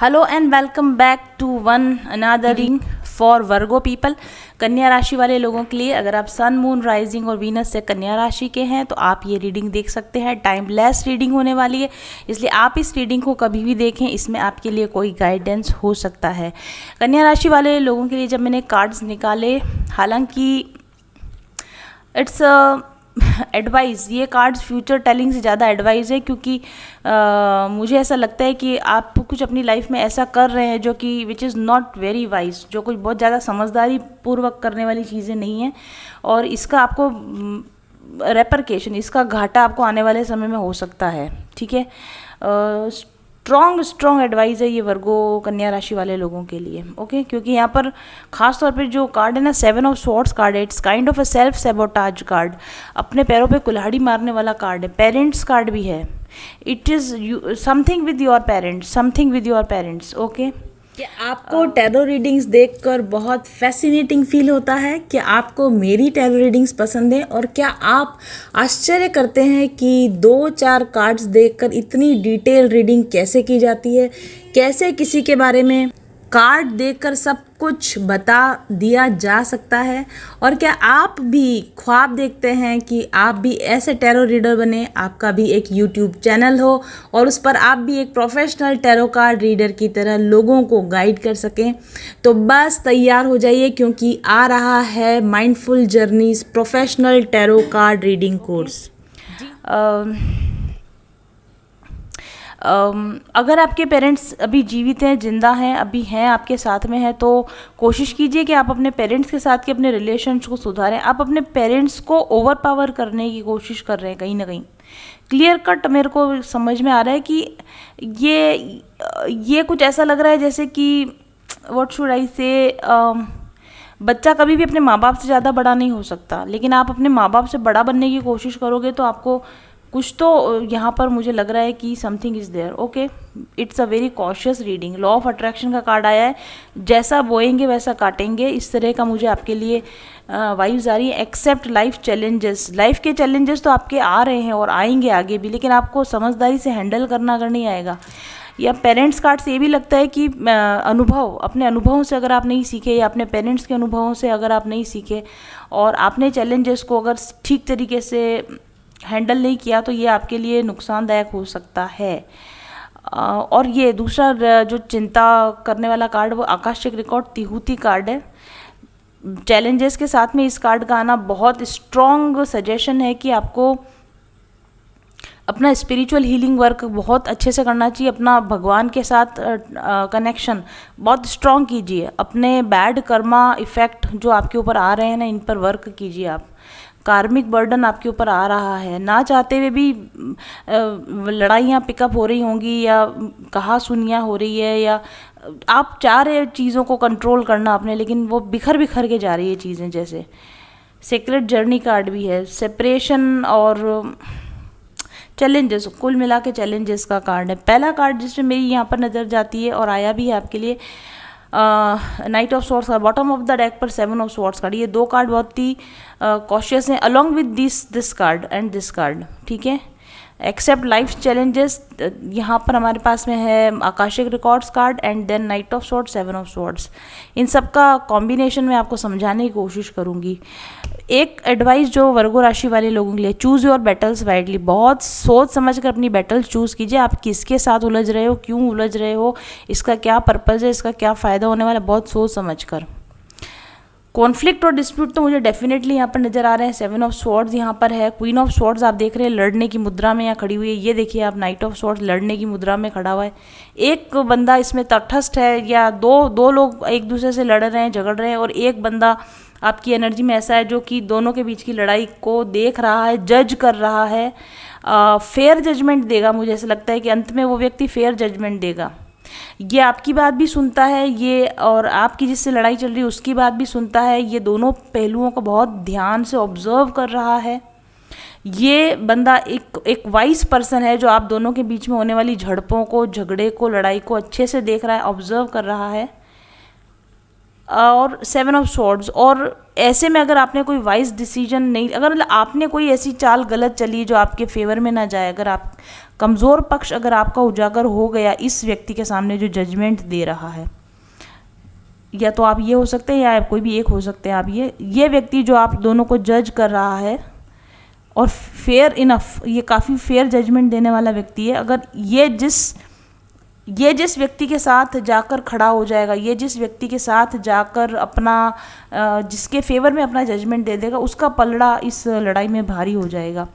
Hello and welcome back to one another reading for Virgo people. कन्या राशि वाले लोगों के लिए अगर आप सन मून राइजिंग और वीनस से कन्या राशि के हैं तो आप ये रीडिंग देख सकते हैं। टाइमलेस रीडिंग होने वाली है, इसलिए आप इस रीडिंग को कभी भी देखें, इसमें आपके लिए कोई गाइडेंस हो सकता है। कन्या राशि वाले लोगों के लिए जब मैंने कार्ड्स निकाले, हालांकि इट्स एडवाइस, ये कार्ड्स फ्यूचर टेलिंग से ज़्यादा एडवाइस है, क्योंकि मुझे ऐसा लगता है कि आप कुछ अपनी लाइफ में ऐसा कर रहे हैं जो कि which is not very wise, जो कुछ बहुत ज़्यादा समझदारी पूर्वक करने वाली चीज़ें नहीं हैं, और इसका आपको रेपरकेशन, इसका घाटा आपको आने वाले समय में हो सकता है। ठीक है, स्ट्रॉन्ग एडवाइस है ये वर्गो कन्या राशि वाले लोगों के लिए। ओके, क्योंकि यहाँ पर खास तौर पे जो कार्ड है ना, 7 ऑफ स्वॉर्ड्स कार्ड है, it's kind of a self sabotage card, अपने पैरों पे कुल्हाड़ी मारने वाला कार्ड है। पेरेंट्स कार्ड भी है, it is something with your parents. Okay, क्या आपको टैरो रीडिंग्स देखकर बहुत फैसिनेटिंग फील होता है? क्या आपको मेरी टैरो रीडिंग्स पसंद है? और क्या आप आश्चर्य करते हैं कि 2-4 कार्ड्स देखकर इतनी डिटेल रीडिंग कैसे की जाती है? कैसे किसी के बारे में कार्ड देखकर सब कुछ बता दिया जा सकता है? और क्या आप भी ख्वाब देखते हैं कि आप भी ऐसे टैरो रीडर बने, आपका भी एक यूट्यूब चैनल हो और उस पर आप भी एक प्रोफेशनल टैरो कार्ड रीडर की तरह लोगों को गाइड कर सकें? तो बस तैयार हो जाइए, क्योंकि आ रहा है mindful journeys professional tarot card reading course. अगर आपके पेरेंट्स अभी जीवित हैं, जिंदा हैं, अभी हैं, आपके साथ में हैं, तो कोशिश कीजिए कि आप अपने पेरेंट्स के साथ के अपने रिलेशंस को सुधारें। आप अपने पेरेंट्स को ओवर पावर करने की कोशिश कर रहे हैं कहीं ना कहीं। क्लियर कट मेरे को समझ में आ रहा है कि ये कुछ ऐसा लग रहा है जैसे कि व्हाट शुड आई से, बच्चा कभी भी अपने माँ बाप से ज़्यादा बड़ा नहीं हो सकता, लेकिन आप अपने माँ बाप से बड़ा बनने की कोशिश करोगे तो आपको कुछ तो यहाँ पर मुझे लग रहा है कि something is there. Okay, it's a very cautious reading. Law of attraction का कार्ड आया है, जैसा बोएंगे वैसा काटेंगे, इस तरह का मुझे आपके लिए वाइब्स आ रही है। एक्सेप्ट लाइफ चैलेंजेस, लाइफ के चैलेंजेस तो आपके आ रहे हैं और आएंगे आगे भी, लेकिन आपको समझदारी से हैंडल करना अगर नहीं आएगा, या पेरेंट्स कार्ड से ये भी लगता है कि अनुभव, अपने अनुभवों से अगर आप नहीं सीखे, या अपने पेरेंट्स के अनुभवों से अगर आप नहीं सीखे और आपने चैलेंजेस को अगर ठीक तरीके से हैंडल नहीं किया, तो ये आपके लिए नुकसानदायक हो सकता है। और ये दूसरा जो चिंता करने वाला कार्ड, वो आकाशिक रिकॉर्ड तिहूती कार्ड है। चैलेंजेस के साथ में इस कार्ड का आना बहुत स्ट्रॉन्ग सजेशन है कि आपको अपना स्पिरिचुअल हीलिंग वर्क बहुत अच्छे से करना चाहिए। अपना भगवान के साथ कनेक्शन बहुत स्ट्रॉन्ग कीजिए। अपने बैड कर्मा इफ़ेक्ट जो आपके ऊपर आ रहे हैं ना, इन पर वर्क कीजिए आप। कार्मिक बर्डन आपके ऊपर आ रहा है, ना चाहते हुए भी लड़ाइयाँ पिकअप हो रही होंगी, या कहा सुनिया हो रही है, या आप चाह रहे चीज़ों को कंट्रोल करना अपने, लेकिन वो बिखर के जा रही है चीज़ें। जैसे सीक्रेट जर्नी कार्ड भी है, सेपरेशन और चैलेंजेस, कुल मिला के चैलेंजेस का कार्ड है। पहला कार्ड जिसमें मेरी यहाँ पर नज़र जाती है और आया भी है आपके लिए, नाइट ऑफ स्वॉर्ड्स का बॉटम ऑफ द डेक पर 7 ऑफ स्वॉर्ड्स कार्ड। ये दो कार्ड बहुत ही कॉशियस हैं, along with this card and this card. ठीक है, एक्सेप्ट लाइफ चैलेंजेस, यहाँ पर हमारे पास में है Akashic records card and then knight of swords, 7 of swords. इन सब का कॉम्बिनेशन में आपको समझाने की कोशिश करूँगी। एक एडवाइस जो वर्गो राशि वाले लोगों के लिए, चूज़ योर बैटल्स वाइडली। बहुत सोच समझ कर अपनी बैटल चूज़ कीजिए। आप किसके साथ उलझ रहे हो, क्यों उलझ रहे हो, इसका क्या पर्पज़ है, इसका क्या फ़ायदा होने वाला है, बहुत सोच समझ कर। कॉन्फ्लिक्ट और डिस्प्यूट तो मुझे डेफिनेटली यहाँ पर नज़र आ रहे हैं। 7 ऑफ स्वॉर्ड्स यहाँ पर है। क्वीन ऑफ स्वॉर्ड्स आप देख रहे हैं लड़ने की मुद्रा में यहाँ खड़ी हुई है। ये देखिए आप, नाइट ऑफ स्वॉर्ड्स लड़ने की मुद्रा में खड़ा हुआ है। एक बंदा इसमें तटस्थ है, या दो लोग एक दूसरे से लड़ रहे हैं, झगड़ रहे हैं, और एक बंदा आपकी एनर्जी में ऐसा है जो कि दोनों के बीच की लड़ाई को देख रहा है, जज कर रहा है, फेयर जजमेंट देगा। मुझे ऐसा लगता है कि अंत में वो व्यक्ति फेयर जजमेंट देगा। ये आपकी बात भी सुनता है, ये, और आपकी जिससे लड़ाई चल रही है उसकी बात भी सुनता है। ये दोनों पहलुओं को बहुत ध्यान से ऑब्जर्व कर रहा है। ये बंदा एक वाइज पर्सन है जो आप दोनों के बीच में होने वाली झड़पों को, झगड़े को, लड़ाई को अच्छे से देख रहा है, ऑब्जर्व कर रहा है। और 7 ऑफ स्वॉर्ड्स, और ऐसे में अगर आपने कोई वाइज डिसीजन नहीं, अगर आपने कोई ऐसी चाल गलत चली जो आपके फेवर में ना जाए, अगर आप कमज़ोर पक्ष अगर आपका उजागर हो गया इस व्यक्ति के सामने जो जजमेंट दे रहा है, या तो आप ये हो सकते हैं या कोई भी एक हो सकते हैं आप, ये व्यक्ति जो आप दोनों को जज कर रहा है और फेयर इनफ, ये काफ़ी फेयर जजमेंट देने वाला व्यक्ति है, अगर ये जिस व्यक्ति के साथ जाकर खड़ा हो जाएगा, ये जिस व्यक्ति के साथ जाकर अपना जिसके फेवर में अपना जजमेंट दे देगा, उसका पलड़ा इस लड़ाई में भारी हो जाएगा।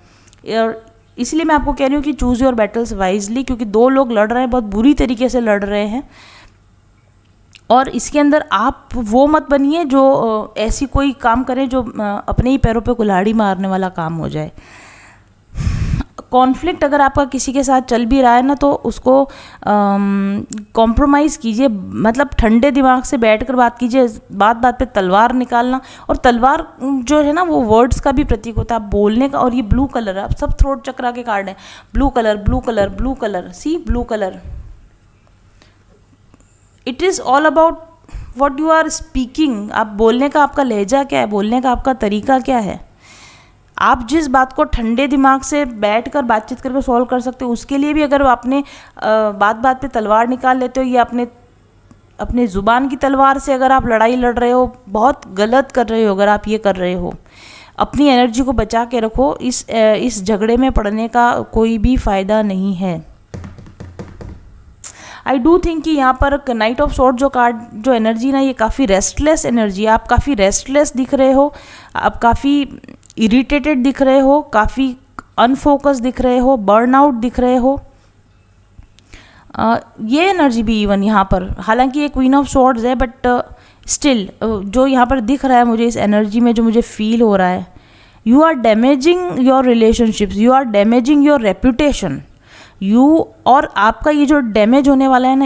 और इसलिए मैं आपको कह रही हूँ कि चूज़ योर बैटल्स वाइजली, क्योंकि दो लोग लड़ रहे हैं, बहुत बुरी तरीके से लड़ रहे हैं, और इसके अंदर आप वो मत बनिए जो ऐसी कोई काम करें जो अपने ही पैरों पे कुल्हाड़ी मारने वाला काम हो जाए। कॉन्फ्लिक्ट अगर आपका किसी के साथ चल भी रहा है ना, तो उसको कॉम्प्रोमाइज़ कीजिए, मतलब ठंडे दिमाग से बैठकर बात कीजिए, बात बात पे तलवार निकालना, और तलवार जो है ना वो वर्ड्स का भी प्रतीक होता है, बोलने का। और ये ब्लू कलर है, अब सब थ्रोट चक्रा के कार्ड हैं, blue colour blue colour blue colour, sea blue colour. It is all about what you are speaking. आप बोलने का आपका लहजा क्या है, बोलने का आपका तरीका क्या है, आप जिस बात को ठंडे दिमाग से बैठकर बातचीत करके सॉल्व कर सकते हो, उसके लिए भी अगर आपने बात बात पे तलवार निकाल लेते हो, या अपने ज़ुबान की तलवार से अगर आप लड़ाई लड़ रहे हो, बहुत गलत कर रहे हो अगर आप ये कर रहे हो। अपनी एनर्जी को बचा के रखो, इस झगड़े में पड़ने का कोई भी फ़ायदा नहीं है। आई डू थिंक कि यहाँ पर नाइट ऑफ सॉर्ड जो कार्ड, जो एनर्जी ना, ये काफ़ी रेस्टलेस एनर्जी, आप काफ़ी रेस्टलेस दिख रहे हो, आप काफ़ी इरिटेटेड दिख रहे हो, काफ़ी अनफोकस दिख रहे हो, बर्नआउट दिख रहे हो। ये एनर्जी भी इवन यहाँ पर, हालांकि ये क्वीन ऑफ सॉर्ड्स है, बट स्टिल जो यहाँ पर दिख रहा है मुझे इस एनर्जी में, जो मुझे फील हो रहा है, you are damaging your relationships, you are damaging your reputation, और आपका ये जो डैमेज होने वाला है ना,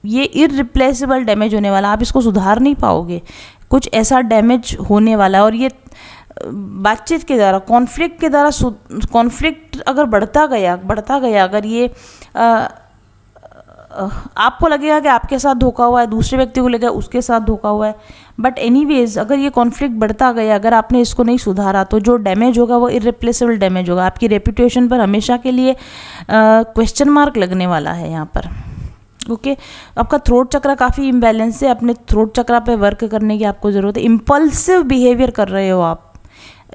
ये इररिप्लेसेबल डैमेज होने वाला, आप इसको सुधार नहीं पाओगे, कुछ ऐसा डैमेज होने वाला है। और ये बातचीत के द्वारा, कॉन्फ्लिक्ट के द्वारा, कॉन्फ्लिक्ट अगर बढ़ता गया, अगर ये आपको लगेगा कि आपके साथ धोखा हुआ है, दूसरे व्यक्ति को लगेगा उसके साथ धोखा हुआ है, बट एनीवेज अगर ये कॉन्फ्लिक्ट बढ़ता गया, अगर आपने इसको नहीं सुधारा, तो जो डैमेज होगा वो इररिप्लेसेबल डैमेज होगा, आपकी रेपुटेशन पर हमेशा के लिए क्वेश्चन मार्क लगने वाला है यहाँ पर। ओके, आपका थ्रोट चक्रा काफ़ी इम्बैलेंस है, अपने थ्रोट चक्रा पे वर्क करने की आपको ज़रूरत है। इम्पल्सिव बिहेवियर कर रहे हो आप,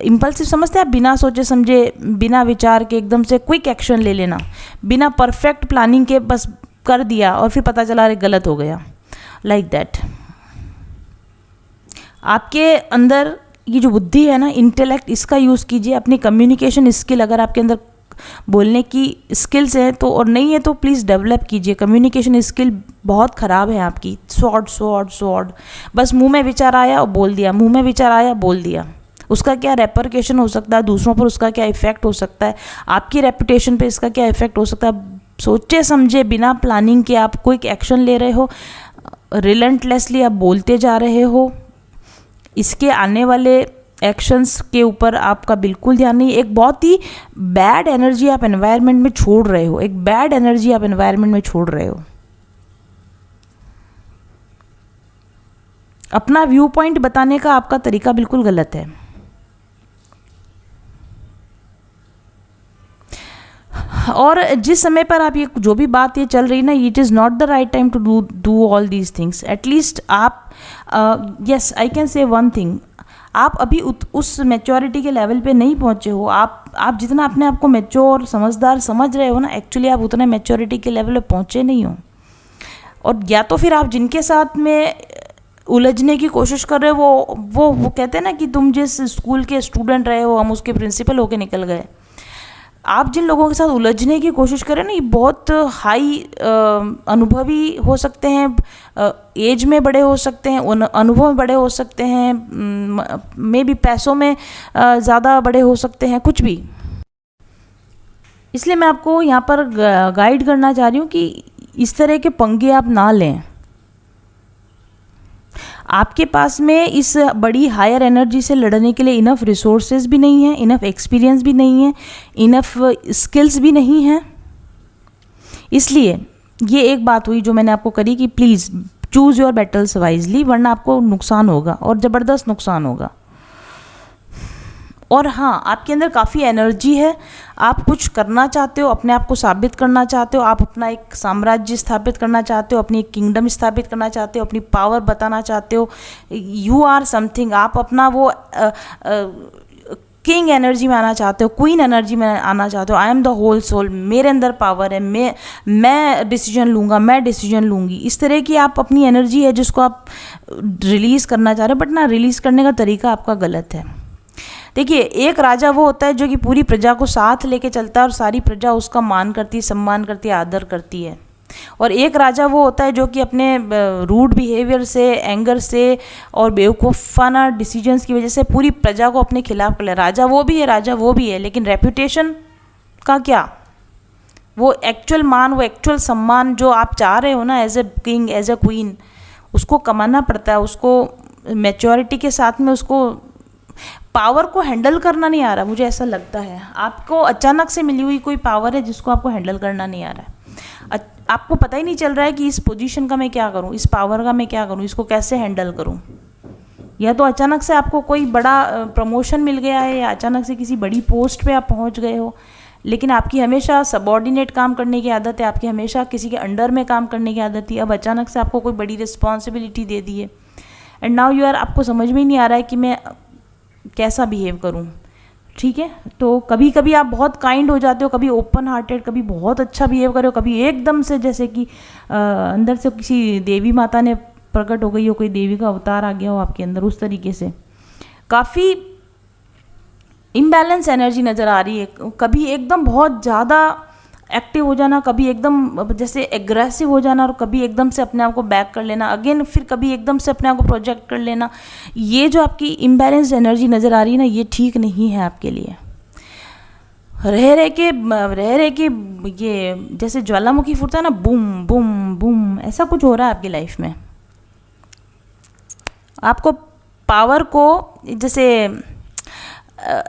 इम्पल्सिव समझते हैं आप, बिना सोचे समझे, बिना विचार के एकदम से क्विक एक्शन ले लेना, बिना परफेक्ट प्लानिंग के बस कर दिया और फिर पता चला अरे गलत हो गया, लाइक दैट। आपके अंदर ये जो बुद्धि है ना, इंटेलेक्ट, इसका यूज़ कीजिए, अपनी कम्युनिकेशन स्किल, अगर आपके अंदर बोलने की स्किल्स है तो, और नहीं है तो प्लीज़ डेवलप कीजिए। कम्युनिकेशन स्किल बहुत ख़राब है आपकी, सॉर्ड, बस मुंह में विचार आया और बोल दिया, मुंह में विचार आया बोल दिया, उसका क्या रेपरकेशन हो सकता है, दूसरों पर उसका क्या इफ़ेक्ट हो सकता है, आपकी रेपुटेशन पे इसका क्या इफ़ेक्ट हो सकता है। सोचे समझे बिना प्लानिंग के आप कोई एक्शन ले रहे हो, रिलेंटलेसली आप बोलते जा रहे हो, इसके आने वाले एक्शंस के ऊपर आपका बिल्कुल ध्यान नहीं। एक बहुत ही बैड एनर्जी आप एनवायरनमेंट में छोड़ रहे हो, एक बैड एनर्जी आप एनवायरनमेंट में छोड़ रहे हो। अपना व्यू पॉइंट बताने का आपका तरीका बिल्कुल गलत है। और जिस समय पर आप ये जो भी बात ये चल रही ना, it is not the right time to do all these things. At least आप, yes I can say one thing, आप अभी उस मैच्योरिटी के लेवल पे नहीं पहुंचे हो। आप जितना अपने आप को मैच्योर समझदार समझ रहे हो ना, एक्चुअली आप उतना मैच्योरिटी के लेवल पे पहुंचे नहीं हो। और या तो फिर आप जिनके साथ में उलझने की कोशिश कर रहे हो, वो कहते हैं ना कि तुम जिस स्कूल के स्टूडेंट रहे हो, हम उसके प्रिंसिपल होके निकल गए। आप जिन लोगों के साथ उलझने की कोशिश करें ना, ये बहुत हाई अनुभवी हो सकते हैं, एज में बड़े हो सकते हैं, अनुभव में बड़े हो सकते हैं, मे बी पैसों में ज़्यादा बड़े हो सकते हैं, कुछ भी। इसलिए मैं आपको यहाँ पर गाइड करना चाह रही हूँ कि इस तरह के पंगे आप ना लें। आपके पास में इस बड़ी हायर एनर्जी से लड़ने के लिए इनफ रिसोर्सेज भी नहीं है, इनफ एक्सपीरियंस भी नहीं है, इनफ स्किल्स भी नहीं है। इसलिए ये एक बात हुई जो मैंने आपको करी कि please choose your battles wisely, वरना आपको नुकसान होगा और ज़बरदस्त नुकसान होगा। और हाँ, आपके अंदर काफ़ी एनर्जी है, आप कुछ करना चाहते हो, अपने आप को साबित करना चाहते हो, आप अपना एक साम्राज्य स्थापित करना चाहते हो, अपनी एक किंगडम स्थापित करना चाहते हो, अपनी पावर बताना चाहते हो, यू आर समथिंग, आप अपना वो किंग एनर्जी में आना चाहते हो, क्वीन एनर्जी में आना चाहते हो, I am the whole soul, मेरे अंदर पावर है, मैं डिसीजन लूँगा, मैं डिसीजन लूँगी, इस तरह की आप अपनी एनर्जी है जिसको आप रिलीज़ करना चाह रहे हो, बट ना रिलीज़ करने का तरीका आपका गलत है। देखिए, एक राजा वो होता है जो कि पूरी प्रजा को साथ लेके चलता है और सारी प्रजा उसका मान करती है, सम्मान करती है, आदर करती है। और एक राजा वो होता है जो कि अपने रूड बिहेवियर से, एंगर से और बेवकूफ़ाना डिसीजंस की वजह से पूरी प्रजा को अपने खिलाफ कर ले। राजा वो भी है, राजा वो भी है, लेकिन रेपुटेशन का क्या? वो एक्चुअल मान, वो एक्चुअल सम्मान जो आप चाह रहे हो ना, as a king, as a queen, उसको कमाना पड़ता है, उसको मैच्योरिटी के साथ में, उसको पावर को हैंडल करना नहीं आ रहा, मुझे ऐसा लगता है। आपको अचानक से मिली हुई कोई पावर है जिसको आपको हैंडल करना नहीं आ रहा है, आपको पता ही नहीं चल रहा है कि इस पोजीशन का मैं क्या करूं, इस पावर का मैं क्या करूं, इसको कैसे हैंडल करूं। या तो अचानक से आपको कोई बड़ा प्रमोशन मिल गया है, या अचानक से किसी बड़ी पोस्ट पे आप पहुंच गए हो, लेकिन आपकी हमेशा सबॉर्डिनेट काम करने की आदत है, आपकी हमेशा किसी के अंडर में काम करने की आदत थी, अब अचानक से आपको कोई बड़ी रिस्पॉन्सिबिलिटी दे दी है, एंड नाउ यू आर, आपको समझ में ही नहीं आ रहा है कि मैं कैसा बिहेव करूं। ठीक है, तो कभी कभी आप बहुत काइंड हो जाते हो, कभी ओपन हार्टेड, कभी बहुत अच्छा बिहेव करो, कभी एकदम से जैसे कि अंदर से किसी देवी माता ने प्रकट हो गई हो, कोई देवी का अवतार आ गया हो आपके अंदर, उस तरीके से काफ़ी इम्बैलेंस एनर्जी नज़र आ रही है। कभी एकदम बहुत ज़्यादा एक्टिव हो जाना, कभी एकदम जैसे एग्रेसिव हो जाना, और कभी एकदम से अपने आप को बैक कर लेना, अगेन फिर कभी एकदम से अपने आप को प्रोजेक्ट कर लेना। ये जो आपकी इम्बैलेंस्ड एनर्जी नज़र आ रही है ना, ये ठीक नहीं है आपके लिए। रह रह के ये जैसे ज्वालामुखी फूटता है ना, बूम बूम बूम, ऐसा कुछ हो रहा है आपकी लाइफ में। आपको पावर को, जैसे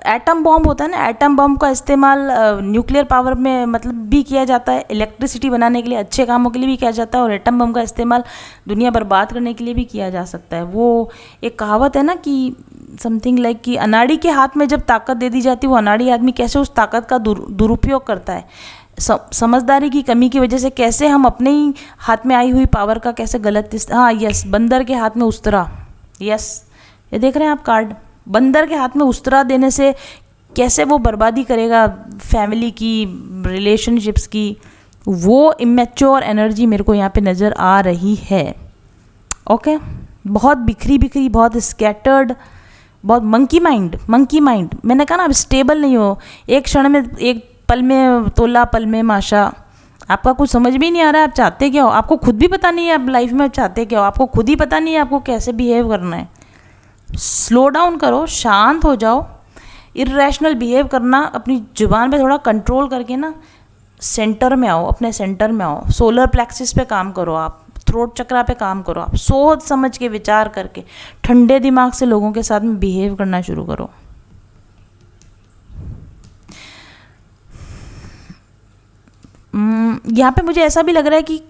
एटम बॉम्ब होता है ना, एटम बॉम्ब का इस्तेमाल न्यूक्लियर पावर में मतलब भी किया जाता है, इलेक्ट्रिसिटी बनाने के लिए, अच्छे कामों के लिए भी किया जाता है, और एटम बम का इस्तेमाल दुनिया बर्बाद करने के लिए भी किया जा सकता है। वो एक कहावत है ना कि समथिंग लाइक कि अनाड़ी के हाथ में जब ताकत दे दी जाती है, वो अनाड़ी आदमी कैसे उस ताकत का दुरुपयोग करता है, समझदारी की कमी की वजह से कैसे हम अपने ही हाथ में आई हुई पावर का कैसे गलत हाँ यस, बंदर के हाथ में उस्तरा, यस, ये देख रहे हैं आप कार्ड, बंदर के हाथ में उस्तरा देने से कैसे वो बर्बादी करेगा फैमिली की, रिलेशनशिप्स की। वो इमेच्योर एनर्जी मेरे को यहाँ पे नज़र आ रही है। ओके, बहुत बिखरी, बहुत स्कैटर्ड, बहुत मंकी माइंड। मैंने कहा ना, आप स्टेबल नहीं हो, एक क्षण में, एक पल में तोला, पल में माशा, आपका कुछ समझ भी नहीं आ रहा है आप चाहते क्या हो, आपको खुद भी पता नहीं है आप लाइफ में चाहते क्या हो, आपको खुद ही पता नहीं है आपको कैसे बिहेव करना है। स्लो डाउन करो, शांत हो जाओ, इर्रेशनल बिहेव करना, अपनी जुबान पे थोड़ा कंट्रोल करके ना सेंटर में आओ, अपने सेंटर में आओ, सोलर प्लेक्सिस पे काम करो, आप थ्रोट चक्रा पे काम करो, आप सोच समझ के विचार करके ठंडे दिमाग से लोगों के साथ में बिहेव करना शुरू करो। यहाँ पे मुझे ऐसा भी लग रहा है कि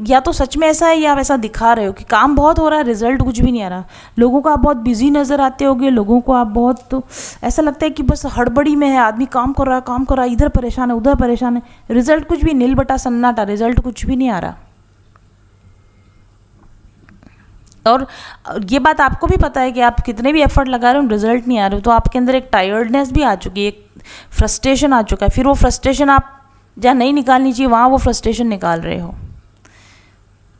या तो सच में ऐसा है या आप ऐसा दिखा रहे हो कि काम बहुत हो रहा है, रिजल्ट कुछ भी नहीं आ रहा। लोगों को आप बहुत बिजी नज़र आते होगे, लोगों को आप बहुत, तो ऐसा लगता है कि बस हड़बड़ी में है आदमी, काम कर रहा है, इधर परेशान है, उधर परेशान है, रिजल्ट कुछ भी, नील बटा सन्नाटा, रिजल्ट कुछ भी नहीं आ रहा। और ये बात आपको भी पता है कि आप कितने भी एफर्ट लगा रहे हो, रिजल्ट नहीं आ रहे हो, तो आपके अंदर एक टायर्डनेस भी आ चुकी है, एक फ्रस्ट्रेशन आ चुका है। फिर वो फ्रस्ट्रेशन आप जहाँ नहीं निकालनी चाहिए वहाँ वो फ्रस्ट्रेशन निकाल रहे हो।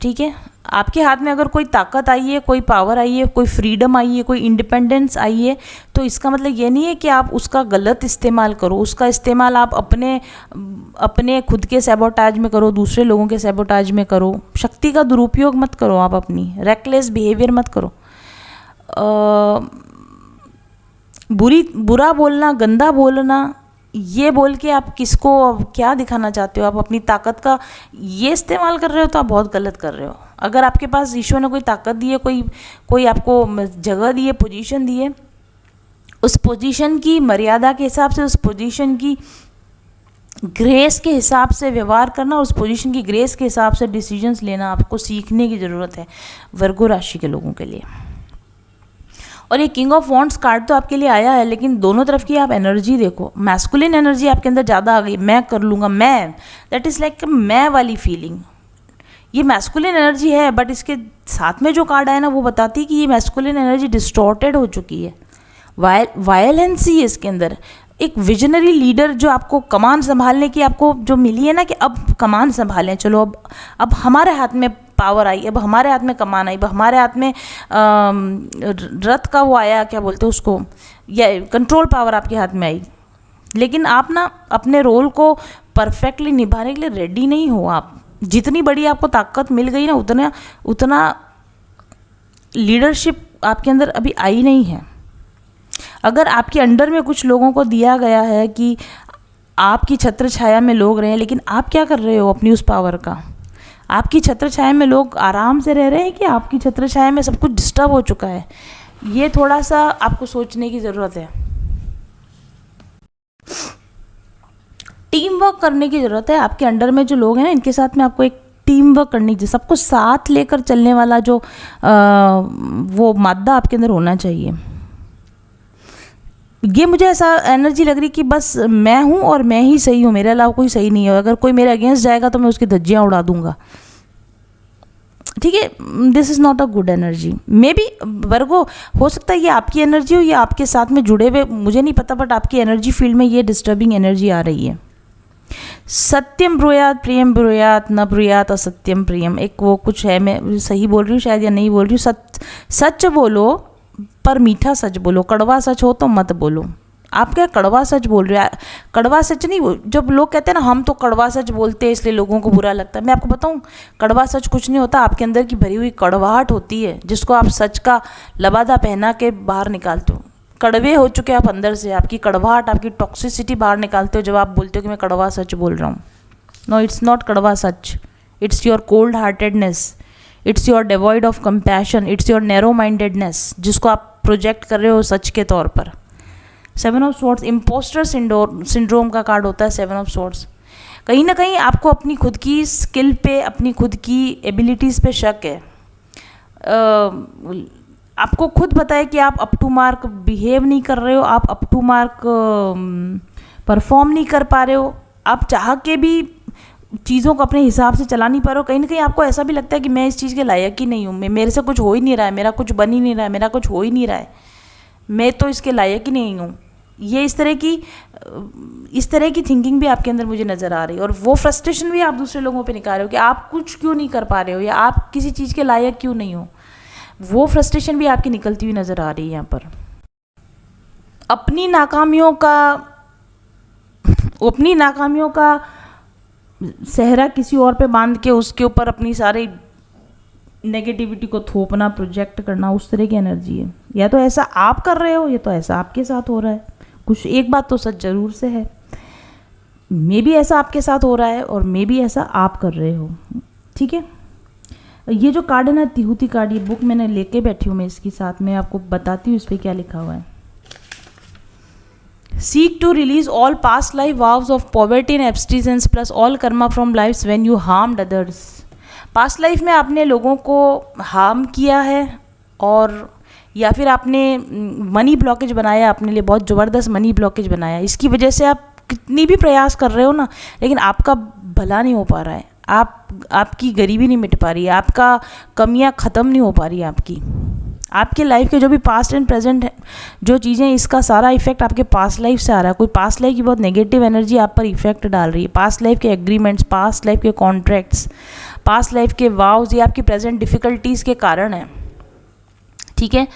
ठीक है, आपके हाथ में अगर कोई ताकत आई है, कोई पावर आई है, कोई फ्रीडम आई है, कोई इंडिपेंडेंस आई है, तो इसका मतलब ये नहीं है कि आप उसका गलत इस्तेमाल करो। उसका इस्तेमाल आप अपने खुद के सैबोटाज में करो, दूसरे लोगों के सैबोटाज में करो। शक्ति का दुरुपयोग मत करो, आप अपनी रेकलेस बिहेवियर मत करो। बुरा बोलना, गंदा बोलना, ये बोल के आप किसको क्या दिखाना चाहते हो, आप अपनी ताकत का ये इस्तेमाल कर रहे हो तो आप बहुत गलत कर रहे हो। अगर आपके पास ईश्वर ने कोई ताकत दी है, कोई आपको जगह दी है, पोजीशन दी है, उस पोजीशन की मर्यादा के हिसाब से, उस पोजीशन की ग्रेस के हिसाब से व्यवहार करना, उस पोजीशन की ग्रेस के हिसाब से डिसीजंस लेना आपको सीखने की ज़रूरत है वर्गो राशि के लोगों के लिए। और ये किंग ऑफ वॉन्ट्स कार्ड तो आपके लिए आया है, लेकिन दोनों तरफ की आप एनर्जी देखो, मैस्कुलिन एनर्जी आपके अंदर ज़्यादा आ गई, मैं कर लूँगा, मैं, दैट इज़ लाइक मैं वाली फीलिंग, ये मैस्कुलिन एनर्जी है, बट इसके साथ में जो कार्ड आया ना वो बताती है कि ये मैस्कुलिन एनर्जी डिस्टॉर्टेड हो चुकी है, वायलेंसी है इसके अंदर। एक विजनरी लीडर जो आपको कमान संभालने की आपको जो मिली है ना, कि अब कमान संभालें, चलो अब हमारे हाथ में पावर आई, अब हमारे हाथ में कमान आई, अब हमारे हाथ में रथ का वो आया, क्या बोलते हैं उसको, या कंट्रोल पावर आपके हाथ में आई, लेकिन आप ना अपने रोल को परफेक्टली निभाने के लिए रेडी नहीं हो। आप जितनी बड़ी आपको ताकत मिल गई ना, उतना लीडरशिप आपके अंदर अभी आई नहीं है। अगर आपके अंडर में कुछ लोगों को दिया गया है कि आपकी छत्र छाया में लोग रहे हैं, लेकिन आप क्या कर रहे हो अपनी उस पावर का? आपकी छत्र छाया में लोग आराम से रह रहे हैं कि आपकी छत्र छाया में सब कुछ डिस्टर्ब हो चुका है? ये थोड़ा सा आपको सोचने की ज़रूरत है। टीम वर्क करने की ज़रूरत है। आपके अंडर में जो लोग हैं ना, इनके साथ में आपको एक टीम वर्क करनी चाहिए, सबको साथ लेकर चलने वाला जो वो मादा आपके अंदर होना चाहिए। ये मुझे ऐसा एनर्जी लग रही कि बस मैं हूँ और मैं ही सही हूँ, मेरे अलावा कोई सही नहीं है, अगर कोई मेरे अगेंस्ट जाएगा तो मैं उसकी धज्जियाँ उड़ा दूंगा, ठीक है। This is not a good energy. Maybe Virgo, हो सकता है ये आपकी एनर्जी हो या आपके साथ में जुड़े हुए, मुझे नहीं पता, बट आपकी एनर्जी फील्ड में ये डिस्टर्बिंग एनर्जी आ रही है। सत्यम ब्रूयात प्रियम ब्रूयात न ब्रूयात असत्यम प्रियम, एक वो कुछ है, मैं सही बोल रही हूँ शायद या नहीं बोल रही हूँ। सच बोलो पर मीठा सच बोलो, कड़वा सच हो तो मत बोलो। आप क्या कड़वा सच बोल रहे हो? कड़वा सच नहीं, जब लोग कहते हैं ना हम तो कड़वा सच बोलते हैं इसलिए लोगों को बुरा लगता है, मैं आपको बताऊं कड़वा सच कुछ नहीं होता, आपके अंदर की भरी हुई कड़वाहट होती है, जिसको आप सच का लबादा पहना के बाहर निकालते हो। कड़वे हो चुके आप अंदर से, आपकी कड़वाहट, आपकी टॉक्सिसिटी बाहर निकालते हो जब आप बोलते हो कि मैं कड़वा सच बोल रहा हूँ। नो, इट्स नॉट कड़वा सच, it's your cold heartedness, it's your devoid of compassion, it's your narrow mindedness, जिसको आप प्रोजेक्ट कर रहे हो सच के तौर पर। 7 ऑफ स्वॉर्ड्स इम्पोस्टर सिंड्रोम का कार्ड होता है। 7 ऑफ स्वॉर्ड्स, कहीं ना कहीं आपको अपनी खुद की स्किल पे, अपनी खुद की एबिलिटीज़ पे शक है। आपको खुद पता है कि आप अप टू मार्क बिहेव नहीं कर रहे हो, आप अप टू मार्क परफॉर्म नहीं कर पा रहे हो, आप चाह के भी चीज़ों को अपने हिसाब से चला नहीं पा रहे हो। कहीं ना कहीं आपको ऐसा भी लगता है कि मैं इस चीज़ के लायक ही नहीं हूँ, मेरे से कुछ हो ही नहीं रहा है, मेरा कुछ बन ही नहीं रहा है, मेरा कुछ हो ही नहीं रहा है, मैं तो इसके लायक ही नहीं हूँ। ये इस तरह की थिंकिंग भी आपके अंदर मुझे नज़र आ रही है, और वो फ्रस्ट्रेशन भी आप दूसरे लोगों पे निकाल रहे हो कि आप कुछ क्यों नहीं कर पा रहे हो या आप किसी चीज़ के लायक क्यों नहीं हो। वो फ्रस्ट्रेशन भी आपकी निकलती हुई नज़र आ रही है यहाँ पर। अपनी नाकामियों का सहरा किसी और पे बांध के उसके ऊपर अपनी सारी नेगेटिविटी को थोपना, प्रोजेक्ट करना, उस तरह की एनर्जी है। या तो ऐसा आप कर रहे हो या तो ऐसा आपके साथ हो रहा है। कुछ एक बात तो सच जरूर से है, मे बी ऐसा आपके साथ हो रहा है और मे बी ऐसा आप कर रहे हो, ठीक है। ये जो कार्ड है ना, तिहुती कार्ड, ये बुक मैंने लेके बैठी हूँ मैं इसके साथ में, आपको बताती हूँ इस पर क्या लिखा हुआ है। Seek to release all past life vows of poverty and abstinence plus all karma from lives when you harmed others. Past life में आपने लोगों को हार्म किया है, और या फिर आपने मनी ब्लॉकेज बनाया, अपने लिए बहुत ज़बरदस्त मनी ब्लॉकेज बनाया। इसकी वजह से आप कितनी भी प्रयास कर रहे हो ना, लेकिन आपका भला नहीं हो पा रहा है, आपकी गरीबी नहीं मिट पा रही है, आपका कमियां ख़त्म नहीं हो पा रही है आपके लाइफ के जो भी पास्ट एंड प्रेजेंट है जो चीज़ें, इसका सारा इफेक्ट आपके पास्ट लाइफ से आ रहा है। कोई पास्ट लाइफ की बहुत नेगेटिव एनर्जी आप पर इफेक्ट डाल रही है। पास्ट लाइफ के एग्रीमेंट्स, पास्ट लाइफ के कॉन्ट्रैक्ट्स, पास्ट लाइफ के वाव्स, ये आपकी प्रेजेंट डिफ़िकल्टीज़ के कारण है, ठीक है।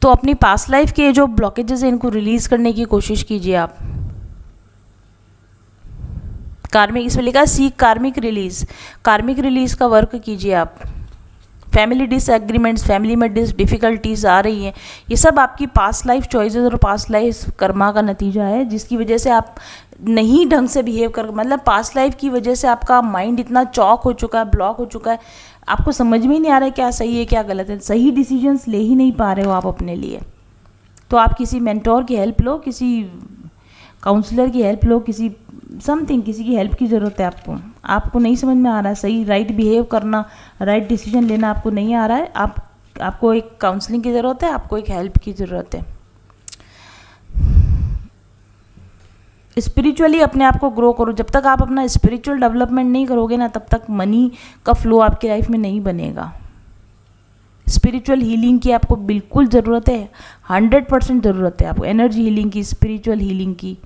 तो अपनी पास्ट लाइफ के जो ब्लॉकेजेस हैं इनको रिलीज़ करने की कोशिश कीजिए आप। कार्मिक, इसमें लिखा है सीक कार्मिक रिलीज़ का वर्क कीजिए आप। फैमिली डिसएग्रीमेंट्स, फैमिली में डिफ़िकल्टीज आ रही हैं, ये सब आपकी पास्ट लाइफ चॉइसेस और पास्ट लाइफ कर्मा का नतीजा है, जिसकी वजह से आप नहीं ढंग से बिहेव कर, मतलब पास्ट लाइफ की वजह से आपका माइंड इतना चौक हो चुका है, ब्लॉक हो चुका है, आपको समझ में ही नहीं आ रहा है क्या सही है क्या गलत है, सही डिसीजंस ले ही नहीं पा रहे हो आप अपने लिए। तो आप किसी मेंटोर की हेल्प लो, किसी काउंसलर की हेल्प लो, किसी की हेल्प की ज़रूरत है आपको नहीं समझ में आ रहा है, सही राइट बिहेव करना, राइट डिसीजन लेना आपको नहीं आ रहा है, आप आपको एक काउंसलिंग की ज़रूरत है, आपको एक हेल्प की ज़रूरत है। स्पिरिचुअली अपने आप को ग्रो करो। जब तक आप अपना स्पिरिचुअल डेवलपमेंट नहीं करोगे ना, तब तक मनी का फ्लो आपकी लाइफ में नहीं बनेगा। स्पिरिचुअल हीलिंग की आपको बिल्कुल ज़रूरत है, 100% ज़रूरत है आपको। एनर्जी हीलिंग की, स्पिरिचुअल हीलिंग की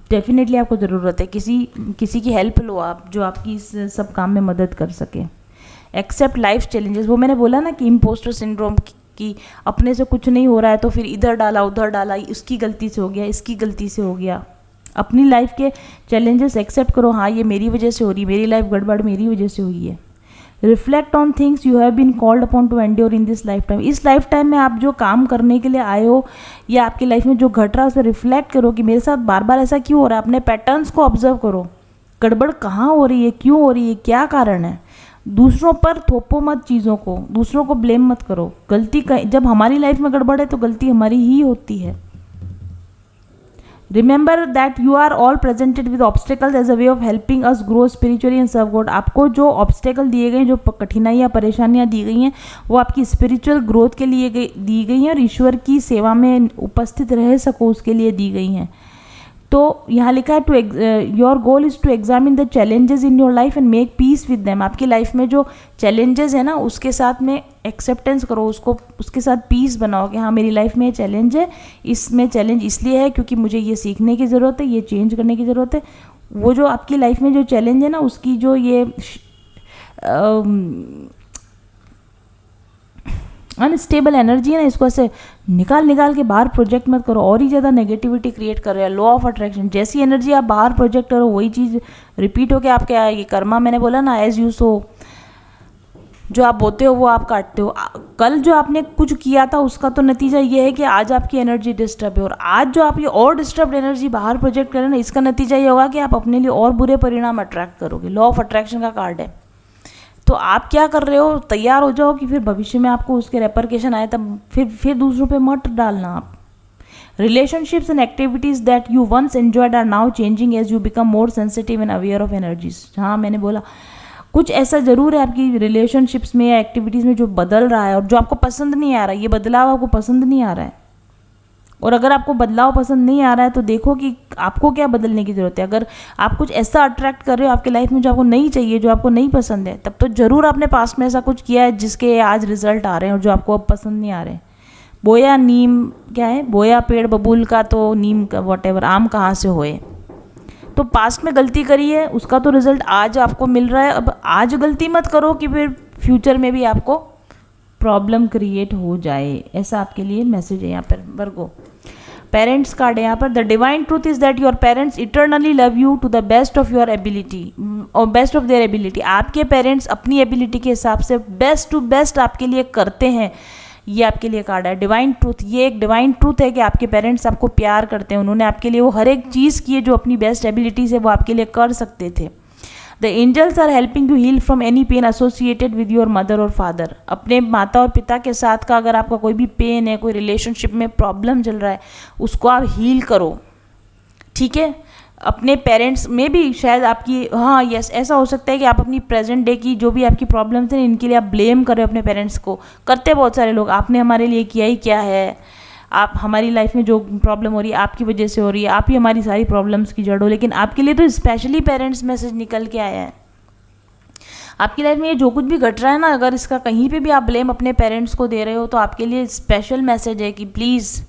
डेफिनेटली आपको ज़रूरत है। किसी की हेल्प लो आप, जो आपकी इस सब काम में मदद कर सके। Accept life challenges. वो मैंने बोला ना कि इम्पोस्टर सिंड्रोम कि अपने से कुछ नहीं हो रहा है तो फिर इधर डाला उधर डाला, उसकी गलती से हो गया, इसकी गलती से हो गया। अपनी लाइफ के चैलेंजेस एक्सेप्ट करो, हाँ ये मेरी वजह से हो रही है, मेरी लाइफ गड़बड़ मेरी वजह से हुई है। Reflect on things you have been called upon to endure in this life time. इस लाइफ टाइम में आप जो काम करने के लिए आए हो या आपकी लाइफ में जो घट रहा है उस पर रिफ्लेक्ट करो कि मेरे साथ बार बार ऐसा क्यों हो रहा है। अपने पैटर्न्स को ऑब्जर्व करो, गड़बड़ कहाँ हो रही है, क्यों हो रही है, क्या कारण है। दूसरों पर थोपो मत चीज़ों को, दूसरों को ब्लेम मत करो। गलती जब हमारी लाइफ में गड़बड़ है तो गलती हमारी ही होती है। Remember that you are all presented with obstacles as a way of helping us grow spiritually and serve God. आपको जो ऑब्स्टेकल दिए गए, जो कठिनाइयाँ परेशानियाँ दी गई हैं, वो आपकी स्पिरिचुअल ग्रोथ के लिए दी गई हैं और ईश्वर की सेवा में उपस्थित रह सको उसके लिए दी गई हैं। तो यहाँ लिखा है your goal is to examine the challenges in your life and make peace with them. आपकी लाइफ में जो चैलेंजेस है ना, उसके साथ में एक्सेप्टेंस करो, उसको उसके साथ पीस बनाओ कि हाँ मेरी लाइफ में ये चैलेंज है, इसमें चैलेंज इसलिए है क्योंकि मुझे ये सीखने की ज़रूरत है, ये चेंज करने की ज़रूरत है। वो जो आपकी लाइफ में जो चैलेंज है ना, उसकी जो ये अनस्टेबल एनर्जी है ना, इसको ऐसे निकाल के बाहर प्रोजेक्ट मत करो, और ही ज़्यादा नेगेटिविटी क्रिएट कर रहे हैं। लॉ ऑफ अट्रैक्शन, जैसी एनर्जी आप बाहर प्रोजेक्ट करो वही चीज़ रिपीट होकर आपके आएगी। ये कर्मा मैंने बोला ना, एज यू सो, जो आप बोते हो वो आप काटते हो। कल जो आपने कुछ किया था उसका तो नतीजा ये है कि आज आपकी एनर्जी डिस्टर्ब है, और आज जो आप ये और डिस्टर्ब एनर्जी बाहर प्रोजेक्ट करें ना, इसका नतीजा ये होगा कि आप अपने लिए और बुरे परिणाम अट्रैक्ट करोगे। लॉ ऑफ अट्रैक्शन का कार्ड है। तो आप क्या कर रहे हो, तैयार हो जाओ कि फिर भविष्य में आपको उसके रेपरकेशन आए, तब फिर दूसरों पे मत डालना आप। Relationships and activities that you once enjoyed are now changing as you become more sensitive and aware of energies. हाँ मैंने बोला कुछ ऐसा जरूर है आपकी रिलेशनशिप्स में या एक्टिविटीज़ में जो बदल रहा है और जो आपको पसंद नहीं आ रहा है। ये बदलाव आपको पसंद नहीं आ रहा है, और अगर आपको बदलाव पसंद नहीं आ रहा है तो देखो कि आपको क्या बदलने की ज़रूरत है। अगर आप कुछ ऐसा अट्रैक्ट कर रहे हो आपके लाइफ में जो आपको नहीं चाहिए, जो आपको नहीं पसंद है, तब तो ज़रूर आपने पास्ट में ऐसा कुछ किया है जिसके आज रिजल्ट आ रहे हैं और जो आपको अब पसंद नहीं आ रहे। बोया नीम क्या है, बोया पेड़ बबूल का तो नीम का वॉटेवर आम कहाँ से होए। तो पास्ट में गलती करी है, उसका तो रिजल्ट आज आपको मिल रहा है। अब आज गलती मत करो कि फिर फ्यूचर में भी आपको प्रॉब्लम क्रिएट हो जाए। ऐसा आपके लिए मैसेज है यहाँ पर। वर्गो पेरेंट्स कार्ड है यहाँ पर। The divine truth is that your parents eternally love you to the best of your ability और बेस्ट ऑफ देयर एबिलिटी। आपके पेरेंट्स अपनी एबिलिटी के हिसाब से बेस्ट टू बेस्ट आपके लिए करते हैं। ये आपके लिए कार्ड है डिवाइन ट्रूथ। ये एक डिवाइन ट्रूथ है कि आपके पेरेंट्स आपको प्यार करते हैं, उन्होंने आपके लिए वो हर एक चीज़ की है जो अपनी बेस्ट एबिलिटी से वो आपके लिए कर सकते थे। The angels are helping you heal from any pain associated with your mother और फादर। अपने माता और पिता के साथ का अगर आपका कोई भी पेन है, कोई रिलेशनशिप में प्रॉब्लम चल रहा है, उसको आप हील करो, ठीक है। अपने पेरेंट्स में भी शायद आपकी, हाँ यस, ऐसा हो सकता है कि आप अपनी प्रेजेंट डे की जो भी आपकी प्रॉब्लम्स हैं इनके लिए आप ब्लेम कर रहे हो अपने पेरेंट्स को। करते बहुत सारे लोग, आपने हमारे लिए किया ही क्या है, आप हमारी लाइफ में जो प्रॉब्लम हो रही है आपकी वजह से हो रही है, आप ही हमारी सारी प्रॉब्लम्स की जड़ हो। लेकिन आपके लिए तो स्पेशली पेरेंट्स मैसेज निकल के आया है। आपकी लाइफ में ये जो कुछ भी घट रहा है ना, अगर इसका कहीं पे भी आप ब्लेम अपने पेरेंट्स को दे रहे हो तो आपके लिए स्पेशल मैसेज है कि प्लीज़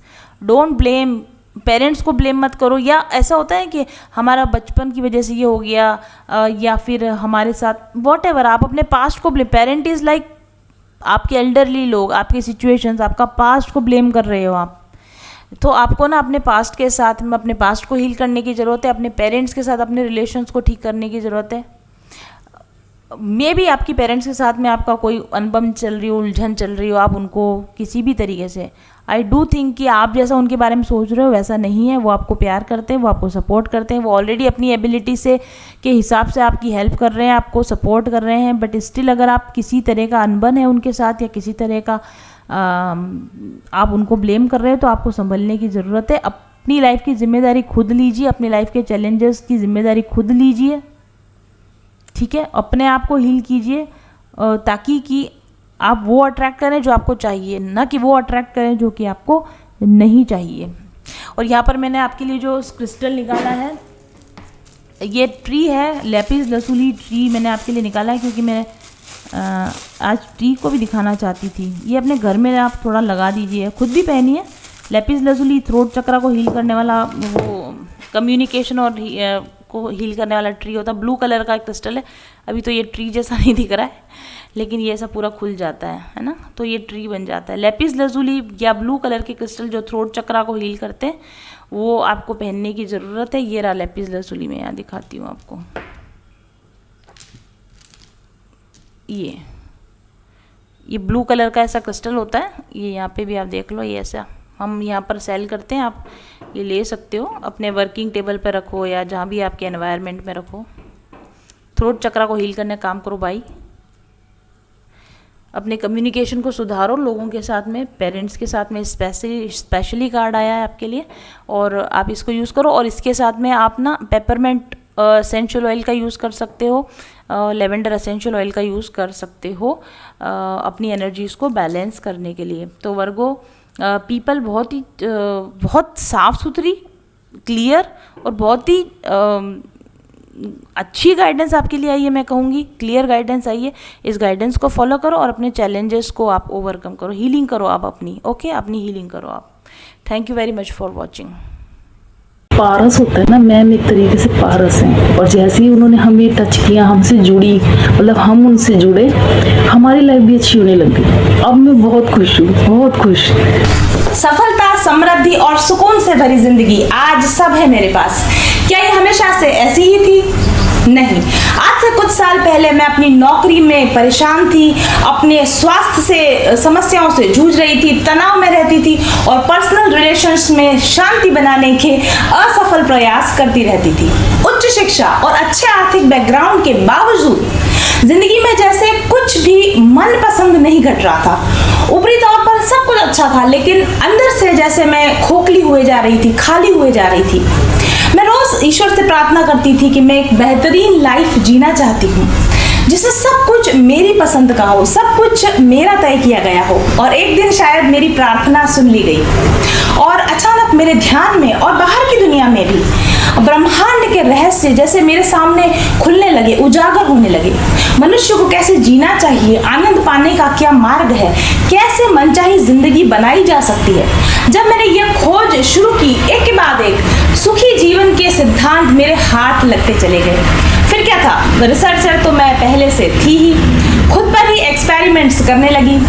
डोंट ब्लेम, पेरेंट्स को ब्लेम मत करो। या ऐसा होता है कि हमारा बचपन की वजह से ये हो गया या फिर हमारे साथ वॉटएवर, आप अपने पास्ट को ब्लेम, पेरेंट इज़ लाइक आपके एल्डरली लोग, आपके सिचुएशंस, आपका पास्ट को ब्लेम कर रहे हो आप। तो आपको ना अपने पास्ट के साथ में अपने पास्ट को हील करने की ज़रूरत है, अपने पेरेंट्स के साथ अपने रिलेशंस को ठीक करने की ज़रूरत है। मे भी आपकी पेरेंट्स के साथ में आपका कोई अनबन चल रही हो, उलझन चल रही हो, आप उनको किसी भी तरीके से, आई डू थिंक कि आप जैसा उनके बारे में सोच रहे हो वैसा नहीं है। वो आपको प्यार करते हैं, वो आपको सपोर्ट करते हैं, वो ऑलरेडी अपनी एबिलिटी से के हिसाब से आपकी हेल्प कर रहे हैं, आपको सपोर्ट कर रहे हैं। बट स्टिल अगर आप किसी तरह का अनबन है उनके साथ या किसी तरह का आप उनको ब्लेम कर रहे हो तो आपको संभलने की ज़रूरत है। अपनी लाइफ की जिम्मेदारी खुद लीजिए, अपनी लाइफ के चैलेंजेस की जिम्मेदारी खुद लीजिए, ठीक है। अपने आप को हील कीजिए ताकि कि आप वो अट्रैक्ट करें जो आपको चाहिए, ना कि वो अट्रैक्ट करें जो कि आपको नहीं चाहिए। और यहाँ पर मैंने आपके लिए जो क्रिस्टल निकाला है, ये ट्री है, लैपिस लसूली ट्री मैंने आपके लिए निकाला है, क्योंकि मैं आज ट्री को भी दिखाना चाहती थी। ये अपने घर में आप थोड़ा लगा दीजिए, खुद भी पहनिए। लैपिस लसूली थ्रोट चक्रा को हील करने वाला, वो कम्युनिकेशन और को हील करने वाला ट्री होता है। ब्लू कलर का एक क्रिस्टल है, अभी तो ये ट्री जैसा नहीं दिख रहा है, लेकिन ये ऐसा पूरा खुल जाता है ना, तो ये ट्री बन जाता है। लैपिस लसूली या ब्लू कलर के क्रिस्टल जो थ्रोट चक्रा को हील करते हैं, वो आपको पहनने की ज़रूरत है। ये रहा लैपिस लसूली, मैं यहाँ दिखाती हूँ आपको। ये ब्लू कलर का ऐसा क्रिस्टल होता है, ये यहाँ पे भी आप देख लो, ये ऐसा हम यहाँ पर सेल करते हैं। आप ये ले सकते हो, अपने वर्किंग टेबल पर रखो या जहाँ भी आपके एनवायरनमेंट में रखो। थ्रोट चक्रा को हील करने काम करो भाई। अपने कम्युनिकेशन को सुधारो लोगों के साथ में, पेरेंट्स के साथ में। स्पेशली कार्ड आया है आपके लिए, और आप इसको यूज़ करो। और इसके साथ में आप ना पेपरमेंट एसेंशियल ऑयल का यूज़ कर सकते हो, लेवेंडर एसेंशियल ऑयल का यूज़ कर सकते हो अपनी एनर्जीज़ को बैलेंस करने के लिए। तो वर्गो पीपल बहुत साफ़ सुथरी, क्लियर और बहुत ही अच्छी गाइडेंस आपके लिए आई है। मैं कहूँगी क्लियर गाइडेंस आई है। इस गाइडेंस को फॉलो करो और अपने चैलेंजेस को आप ओवरकम करो, हीलिंग करो आप अपनी, ओके, अपनी हीलिंग करो आप। Thank you very much for watching. पारस होता है ना, मैम एक तरीके से पारस हैं, और जैसे ही उन्होंने हमें टच किया, हमसे जुड़ी, मतलब हम उनसे जुड़े, हमारी लाइफ भी अच्छी होने लगी। अब मैं बहुत खुश हूँ, बहुत खुश। सफलता, समृद्धि और सुकून से भरी जिंदगी आज सब है मेरे पास। क्या ये हमेशा से ऐसी ही थी? नहीं। आज से कुछ साल पहले मैं अपनी नौकरी में परेशान थी, अपने स्वास्थ्य से समस्याओं से जूझ रही थी, तनाव में रहती थी और पर्सनल रिलेशंस में शांति बनाने के असफल प्रयास करती रहती थी। उच्च शिक्षा और अच्छे आर्थिक बैकग्राउंड के बावजूद जिंदगी में जैसे कुछ भी मनपसंद नहीं घट रहा था। ऊपरी तौर पर सब कुछ अच्छा था, लेकिन अंदर से जैसे मैं खोखली हुए जा रही थी, खाली हुए जा रही थी। मैं रोज ईश्वर से प्रार्थना करती थी कि मैं एक बेहतरीन लाइफ जीना चाहती हूँ, जिसमें सब कुछ मेरी पसंद का हो, सब कुछ मेरा तय किया गया हो। और एक दिन शायद मेरी प्रार्थना सुन ली गई और अचानक मेरे ध्यान में और बाहर की दुनिया में भी ब्रह्मांड के रहस्य जैसे मेरे सामने खुलने लगे, उजागर होने लगे। मनुष्य को कैसे जीना चाहिए, आनंद पाने का क्या मार्ग है, कैसे मनचाही जिंदगी बनाई जा सकती है। जब मैंने यह खोज शुरू की, एक के बाद एक सुखी जीवन के सिद्धांत मेरे हाथ लगते चले गए। फिर क्या था, रिसर्चर तो मैं पहले से थी ही, खुद पर ही एक्सपेरिमेंट्स करने लगी।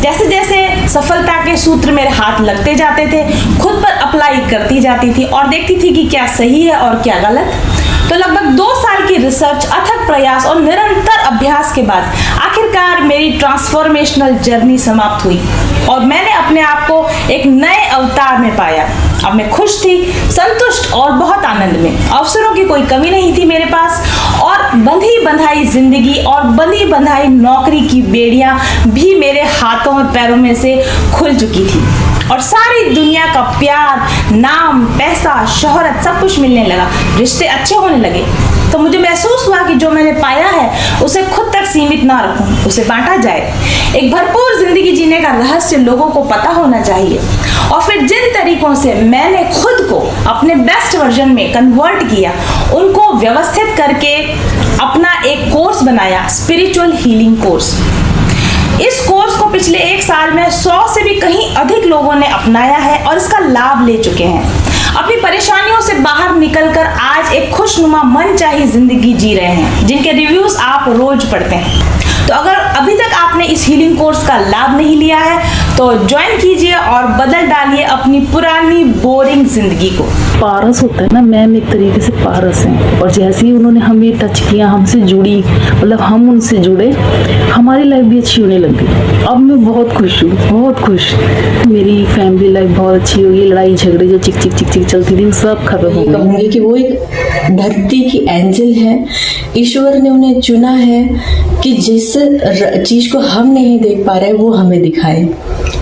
जैसे जैसे सफलता के सूत्र मेरे हाथ लगते जाते थे, खुद पर अप्लाई करती जाती थी और देखती थी कि क्या सही है और क्या गलत। तो लगभग 2 साल की रिसर्च, अथक प्रयास और निरंतर अभ्यास के बाद आखिरकार मेरी ट्रांसफॉर्मेशनल जर्नी समाप्त हुई और मैंने अपने आप को एक नए अवतार में पाया। अब मैं खुश थी, संतुष्ट और बहुत आनंद में। अवसरों की कोई कमी नहीं थी मेरे पास, और बंधी बंधाई जिंदगी और बंधी बंधाई नौकरी की बेड़ियां भी मेरे हाथों और पैरों में से खुल चुकी थी और सारी दुनिया का प्यार, नाम, पैसा, शोहरत सब कुछ मिलने लगा, रिश्ते अच्छे होने लगे। तो मुझे महसूस हुआ कि जो मैंने पाया है उसे खुद तक सीमित ना रखूं, उसे बांटा जाए। एक भरपूर जिंदगी जीने का रहस्य लोगों को पता होना चाहिए। और फिर जिन तरीकों से मैंने खुद को अपने बेस्ट वर्जन में कन्वर्ट किया, उनको व्यवस्थित करके अपना एक कोर्स बनाया, स्पिरिचुअल हीलिंग कोर्स। इस कोर्स को पिछले 1 साल में 100 से भी कहीं अधिक लोगों ने अपनाया है और इसका लाभ ले चुके हैं। अपनी परेशानियों से बाहर निकलकर आज एक खुशनुमा मनचाही जिंदगी जी रहे हैं, जिनके रिव्यूज आप रोज पढ़ते हैं। तो अगर अभी तक आपने इस हीलिंग कोर्स का लाभ नहीं लिया है तो ज्वाइन कीजिए और बदल डालिए अपनी पुरानी बोरिंग जिंदगी को। पारस होता है ना, मैम एक तरीके से पारस हैं, और जैसे ही उन्होंने हमें टच किया, हमसे जुड़ी, मतलब हम उनसे जुड़े, हमारी लाइफ भी अच्छी होने लगी। अब मैं बहुत खुश हूँ, बहुत खुश। मेरी फैमिली लाइफ बहुत अच्छी होगी। लड़ाई झगड़े जो चिक चिक चिक चिक चलती थी, सब खत्म हो गई। कहूँगी कि वो एक धरती की एंजल है। ईश्वर ने उन्हें चुना है कि जिस चीज को हम नहीं देख पा रहे वो हमें दिखाए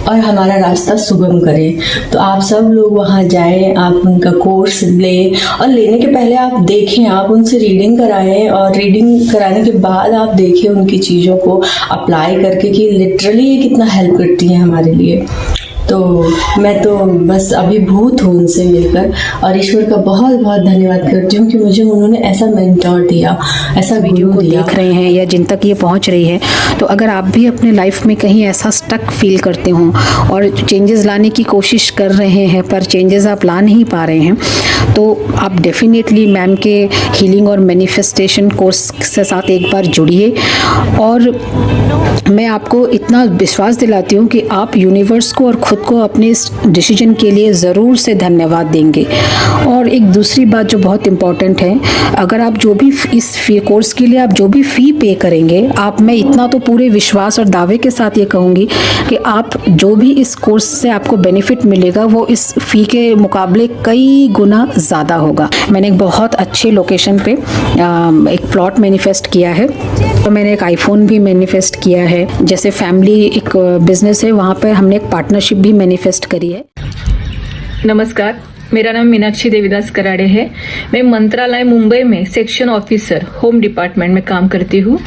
और हमारा रास्ता सुगम करे। तो आप सब लोग वहाँ जाएं, आप उनका कोर्स लें और लेने के पहले आप देखें, आप उनसे रीडिंग कराएं और रीडिंग कराने के बाद आप देखें उनकी चीज़ों को अप्लाई करके कि लिटरली ये कितना हेल्प करती है हमारे लिए। तो मैं तो बस अभिभूत हूँ उनसे मिलकर और ईश्वर का बहुत बहुत धन्यवाद करती हूँ कि मुझे उन्होंने ऐसा मेंटोर दिया, ऐसा वीडियो गुरु को दिया। देख रहे हैं या जिन तक ये पहुंच रही है, तो अगर आप भी अपने लाइफ में कहीं ऐसा स्टक फील करते हो और चेंजेस लाने की कोशिश कर रहे हैं पर चेंजेस आप ला नहीं पा रहे हैं, तो आप डेफिनेटली मैम के हीलिंग और मैनिफेस्टेशन कोर्स के साथ एक बार जुड़िए। और मैं आपको इतना विश्वास दिलाती हूँ कि आप यूनिवर्स को और खुद को अपने इस डिसीजन के लिए ज़रूर से धन्यवाद देंगे। और एक दूसरी बात जो बहुत इम्पॉर्टेंट है, अगर आप जो भी इस फी कोर्स के लिए आप जो भी फ़ी पे करेंगे, आप, मैं इतना तो पूरे विश्वास और दावे के साथ ये कहूँगी कि आप जो भी इस कोर्स से आपको बेनिफिट मिलेगा वो इस फ़ी के मुकाबले कई गुना ज़्यादा होगा। मैंने एक बहुत अच्छे लोकेशन पे एक प्लॉट मैनिफेस्ट किया है और मैंने एक आईफोन भी मैनिफेस्ट किया है। जैसे फैमिली एक बिजनेस है, वहाँ पर हमने एक पार्टनरशिप भी मैनिफेस्ट करी है। नमस्कार, मेरा नाम मीनाक्षी देवीदास कराड़े है। मैं मंत्रालय मुंबई में सेक्शन ऑफिसर होम डिपार्टमेंट में काम करती हूँ।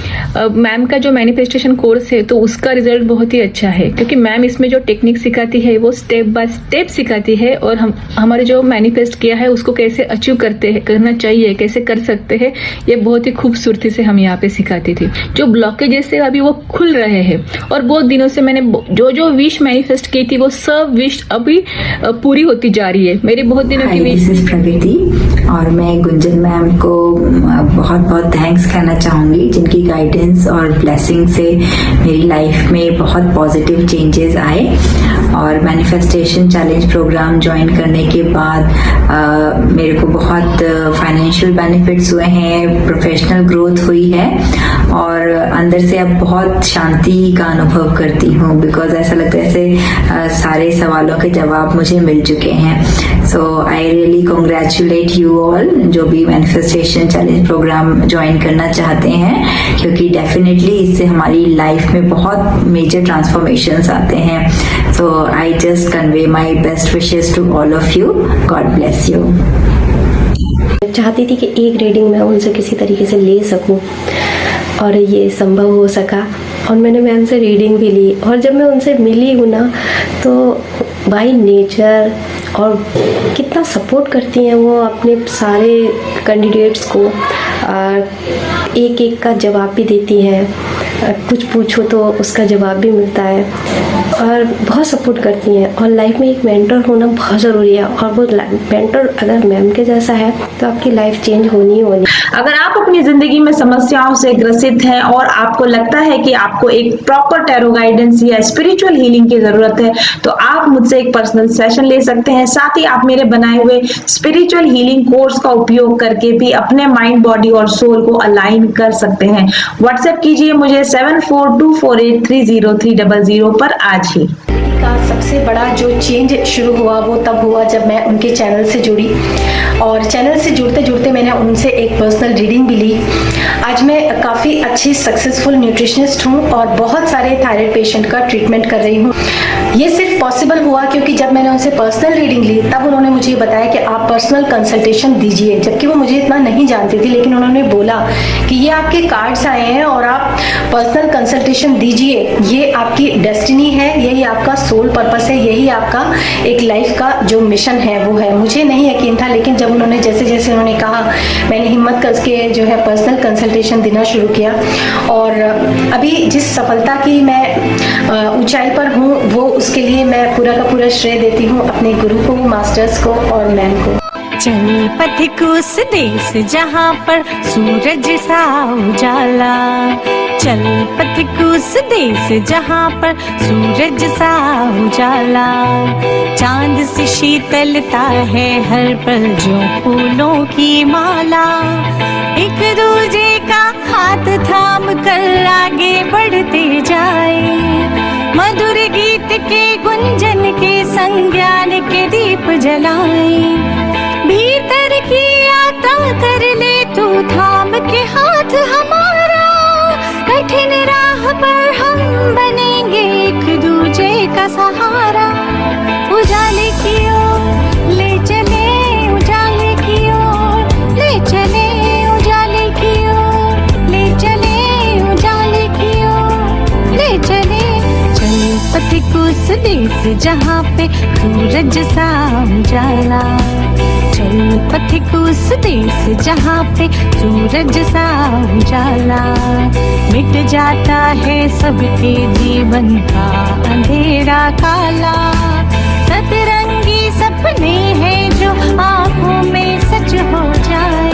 मैम का जो मैनिफेस्टेशन कोर्स है तो उसका रिजल्ट बहुत ही अच्छा है, क्योंकि मैम इसमें जो टेक्निक सिखाती है वो स्टेप बाय स्टेप सिखाती है और हमारे जो मैनिफेस्ट किया है उसको कैसे अचीव करना चाहिए, कैसे कर सकते हैं, ये बहुत ही खूबसूरती से हम यहाँ पे सिखाती थी। जो ब्लॉकेजेस है अभी वो खुल रहे हैं और बहुत दिनों से मैंने जो विश मैनिफेस्ट की थी वो सब विश अभी पूरी होती जा रही है। मेरी बहुत दिनों की दिस इज प्रगति और मैं गुंजन मैम को बहुत बहुत थैंक्स कहना चाहूँगी, जिनकी गाइडेंस और ब्लेसिंग से मेरी लाइफ में बहुत पॉजिटिव चेंजेस आए। और मैनिफेस्टेशन चैलेंज प्रोग्राम ज्वाइन करने के बाद मेरे को बहुत फाइनेंशियल बेनिफिट्स हुए हैं, प्रोफेशनल ग्रोथ हुई है और अंदर से अब बहुत शांति का अनुभव करती हूँ, बिकॉज ऐसा लगता है जैसे सारे सवालों के जवाब मुझे मिल चुके हैं। So I really congratulate you all जो भी मैनिफेस्टेशन चैलेंज प्रोग्राम ज्वाइन करना चाहते हैं, क्योंकि डेफिनेटली इससे हमारी लाइफ में बहुत मेजर ट्रांसफॉर्मेशंस आते हैं। So I just convey my best wishes to all of you. God bless you. चाहती थी कि एक रीडिंग मैं उनसे किसी तरीके से ले सकूं और ये संभव हो सका और मैंने मैम से रीडिंग भी ली। और जब मैं उनसे मिली हूँ ना, तो बाय नेचर और कितना सपोर्ट करती हैं वो अपने सारे कैंडिडेट्स को, एक एक का जवाब भी देती हैं, कुछ पूछो तो उसका जवाब भी मिलता है और बहुत सपोर्ट करती हैं। और लाइफ में एक मेंटर होना बहुत ज़रूरी है और वो मेंटर अगर मैम के जैसा है तो आपकी लाइफ चेंज होनी ही होनी। अगर आप अपनी जिंदगी में समस्याओं से ग्रसित हैं और आपको लगता है कि आपको एक प्रॉपर टैरो गाइडेंस या स्पिरिचुअल हीलिंग की जरूरत है, तो आप मुझसे एक पर्सनल सेशन ले सकते हैं। साथ ही आप मेरे बनाए हुए स्पिरिचुअल हीलिंग कोर्स का उपयोग करके भी अपने माइंड, बॉडी और सोल को अलाइन कर सकते हैं। व्हाट्सएप कीजिए मुझे 7424830300 पर आज ही। का सबसे बड़ा जो चेंज शुरू हुआ वो तब हुआ जब मैं उनके चैनल से जुड़ी और चैनल से जुड़ते जुड़ते मैंने उनसे एक पर्सनल रीडिंग भी ली। आज मैं काफ़ी अच्छी सक्सेसफुल न्यूट्रिशनिस्ट हूँ और बहुत सारे थायराइड पेशेंट का ट्रीटमेंट कर रही हूँ। ये सिर्फ पॉसिबल हुआ क्योंकि जब मैंने उनसे पर्सनल रीडिंग ली तब उन्होंने मुझे बताया कि आप पर्सनल कंसल्टेशन दीजिए, जबकि वो मुझे इतना नहीं जानती थी, लेकिन उन्होंने बोला कि ये आपके कार्ड्स आए हैं और आप पर्सनल कंसल्टेशन दीजिए, ये आपकी डेस्टिनी है, यही आपका सोल पर्पस है, यही आपका एक लाइफ का जो मिशन है वो है। मुझे नहीं यकीन था, लेकिन जब उन्होंने जैसे जैसे उन्होंने कहा मैंने हिम्मत करके जो है पर्सनल कंसल्टेशन देना शुरू किया और अभी जिस सफलता की मैं ऊंचाई पर हूँ वो उसके लिए मैं पूरा का पूरा श्रेय देती हूँ अपने गुरु को, मास्टर्स को और मैम को। चल पथिक उस देश जहाँ पर सूरज सा उजाला, चल पथिक उस देश जहाँ पर सूरज सा उजाला, चांद से शीतलता है हर पल जो फूलों की माला, एक दूजे का हाथ थाम कर आगे बढ़ते जाए, मधुर गीत के गुंजन के संग ज्ञान के दीप जलाए, भीतर की यात्रा कर ले तू थाम के हाथ हमारा, कठिन राह पर हम सहारा। उजाले की ओर ले चले, उजाले की ओर ले चले, उजाले की ओर ले चले, उजाले की ओर ले चले। चल पथिक उस देश जहाँ पे सूरज सा उजाला, चल पथिक उस देश जहाँ पे सूरज सा उजाला। मिट जाता है सबके जीवन का अंधेरा काला, सतरंगी सपने हैं जो आँखों में सच हो जाए।